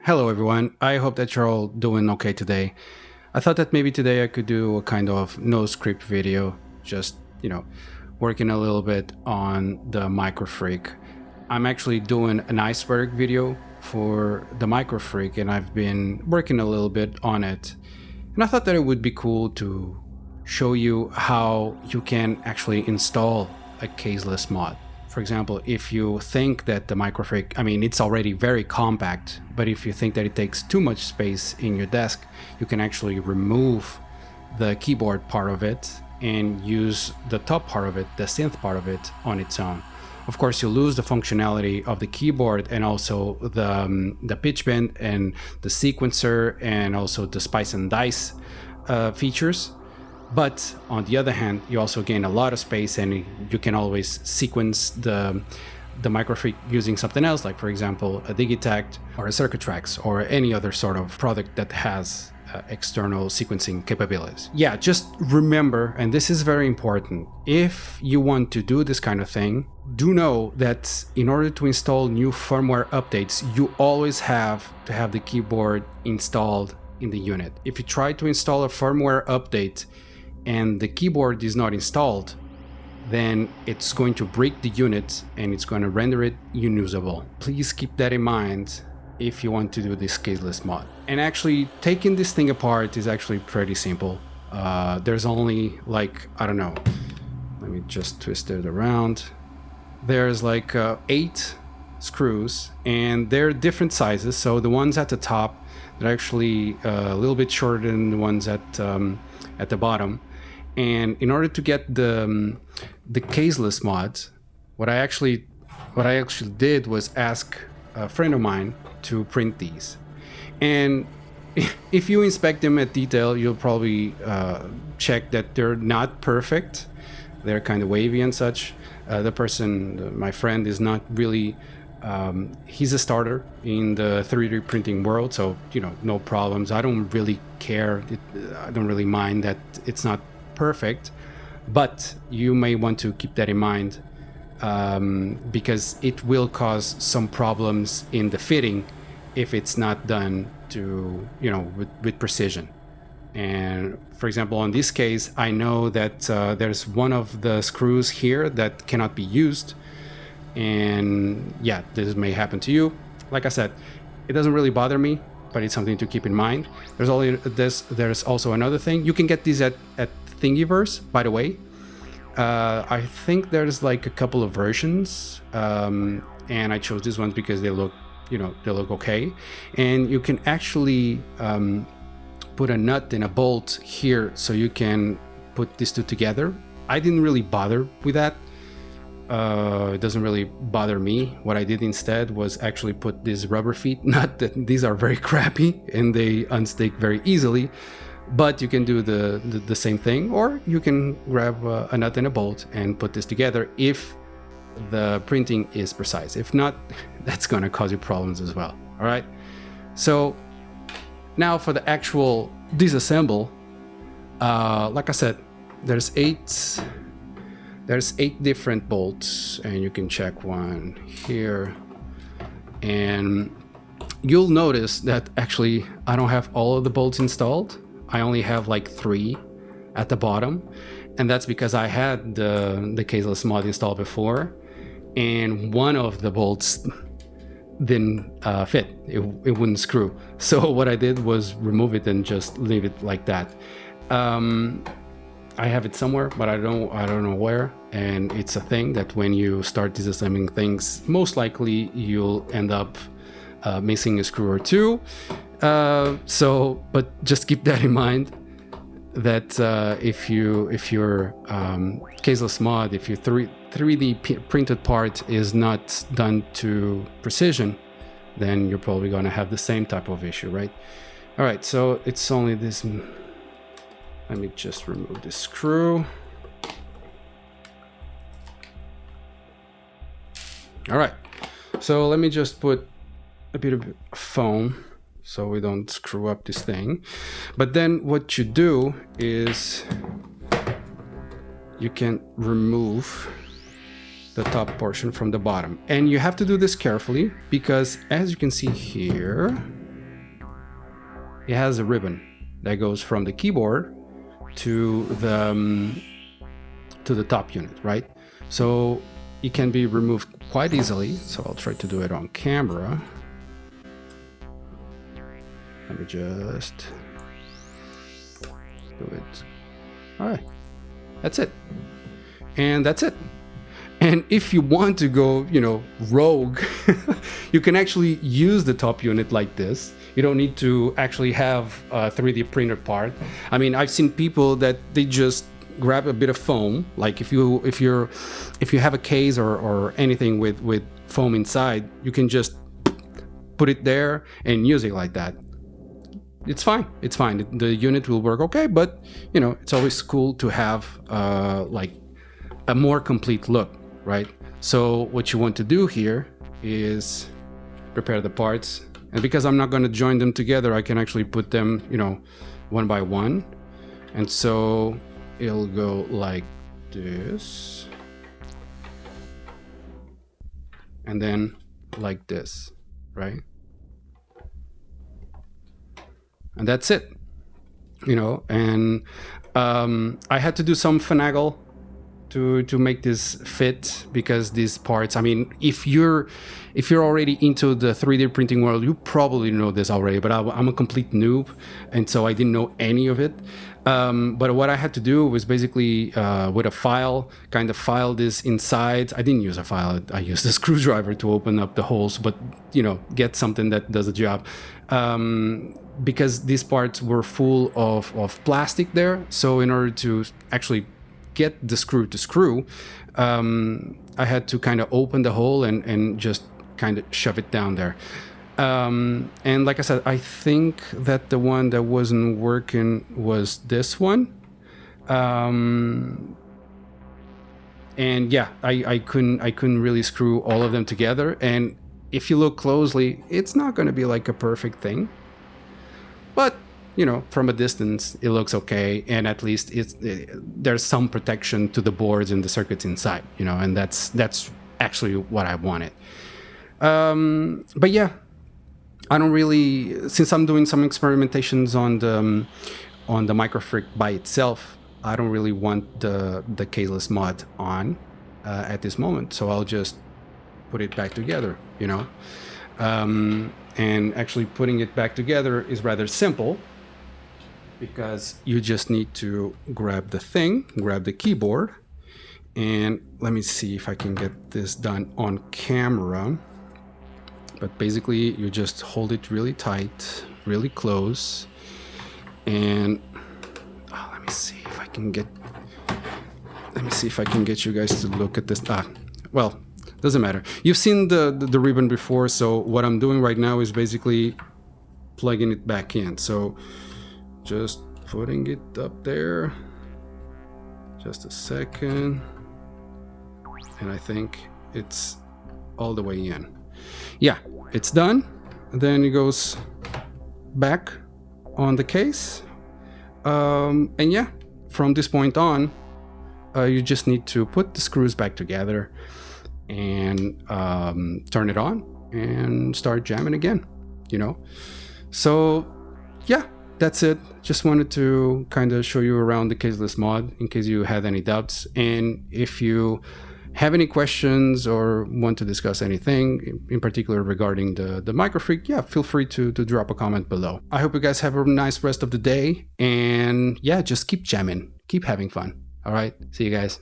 Hello everyone, I hope that you're all doing okay today. I thought that maybe today I could do a kind of no script video, just, working a little bit on the MicroFreak. I'm actually doing an iceberg video for the MicroFreak and I've been working a little bit on it. And I thought that it would be cool to show you how you can actually install a caseless mod. For example, if you think that the MicroFreak, it's already very compact, but if you think that it takes too much space in your desk, you can actually remove the keyboard part of it and use the top part of it, the synth part of it, on its own. Of course, you lose the functionality of the keyboard and also the pitch bend and the sequencer and also the spice and dice features. But on the other hand, you also gain a lot of space and you can always sequence the MicroFreak using something else, like for example, a Digitact or a Circuitrax or any other sort of product that has external sequencing capabilities. Yeah, just remember, and this is very important, if you want to do this kind of thing, do know that in order to install new firmware updates, you always have to have the keyboard installed in the unit. If you try to install a firmware update and the keyboard is not installed, then it's going to break the unit and it's going to render it unusable. Please keep that in mind if you want to do this caseless mod. And actually taking this thing apart is actually pretty simple. There's only like, I don't know, let me just twist it around. There's like 8 screws and they're different sizes. So the ones at the top, they're actually a little bit shorter than the ones at the bottom. And in order to get the caseless mod, what I actually did was ask a friend of mine to print these. And if you inspect them at detail, you'll probably check that they're not perfect. They're kind of wavy and such. My friend, is not really, he's a starter in the 3D printing world, so, no problems. I don't really care. I don't really mind that it's not perfect, but you may want to keep that in mind because it will cause some problems in the fitting if it's not done to, with precision. And for example, in this case, I know that there's one of the screws here that cannot be used. And yeah, this may happen to you. Like I said, it doesn't really bother me, but it's something to keep in mind. There's also another thing. You can get these at Thingiverse, by the way. I think there's like a couple of versions, and I chose this one because they look okay. And you can actually put a nut and a bolt here so you can put these two together. I didn't really bother with that. It doesn't really bother me. What I did instead was actually put this rubber feet nut. These are very crappy and they unstick very easily, but you can do the same thing, or you can grab a nut and a bolt and put this together if the printing is precise. If not, that's going to cause you problems as well. All right, so now for the actual disassemble, like I said, there's 8 different bolts, and you can check one here, and you'll notice that actually I don't have all of the bolts installed. I only have like 3 at the bottom, and that's because I had the caseless mod installed before, and one of the bolts didn't fit. It wouldn't screw. So what I did was remove it and just leave it like that. I have it somewhere, but I don't know where. And it's a thing that when you start disassembling things, most likely you'll end up missing a screw or 2. But just keep that in mind, that if your caseless mod, if your 3D printed part is not done to precision, then you're probably going to have the same type of issue, right? All right, so it's only this. Let me just remove this screw. All right, so let me just put a bit of foam so we don't screw up this thing. But then what you do is you can remove the top portion from the bottom. And you have to do this carefully because, as you can see here, it has a ribbon that goes from the keyboard to the top unit, right? So it can be removed quite easily. So I'll try to do it on camera. Let me just do it. All right, that's it. And that's it. And if you want to go, you know, rogue, you can actually use the top unit like this. You don't need to actually have a 3D printer part. I mean, I've seen people that they just grab a bit of foam, like if you have a case or anything with foam inside, you can just put it there and use it like that. It's fine. It's fine. The unit will work okay, but you know, it's always cool to have like a more complete look, right? So what you want to do here is prepare the parts, and because I'm not going to join them together, I can actually put them, you know, one by one, and so it'll go like this, and then like this, right? And that's it, you know. And I had to do some finagle to make this fit, because these parts, I mean, if you're already into the 3D printing world, you probably know this already, but I'm a complete noob, and so I didn't know any of it. But what I had to do was basically with a file, kind of file this inside. I didn't use a file, I used a screwdriver to open up the holes, but you know, get something that does the job. Because these parts were full of plastic there, so in order to actually get the screw to screw, I had to kind of open the hole and just kind of shove it down there. And like I said, I think that the one that wasn't working was this one. And yeah, I couldn't really screw all of them together. And if you look closely, it's not going to be like a perfect thing. But you know, from a distance, it looks okay, and at least there's some protection to the boards and the circuits inside, you know, and that's actually what I wanted. But yeah, I don't really, since I'm doing some experimentations on the MicroFreak by itself, I don't really want the Caseless mod on at this moment, so I'll just put it back together, you know. And actually putting it back together is rather simple, because you just need to grab the thing, grab the keyboard, and let me see if I can get this done on camera. But basically you just hold it really tight, really close, and let me see if I can get you guys to look at this. Well, doesn't matter. You've seen the ribbon before, so what I'm doing right now is basically plugging it back in. So just putting it up there. Just a second. And I think it's all the way in. Yeah, it's done. And then it goes back on the case. And yeah, from this point on, you just need to put the screws back together and turn it on and start jamming again, you know. So yeah, that's it. Just wanted to kind of show you around the Caseless mod in case you had any doubts. And if you have any questions or want to discuss anything in particular regarding the MicroFreak, yeah, feel free to drop a comment below. I hope you guys have a nice rest of the day, and yeah, just keep jamming, keep having fun. All right, see you guys.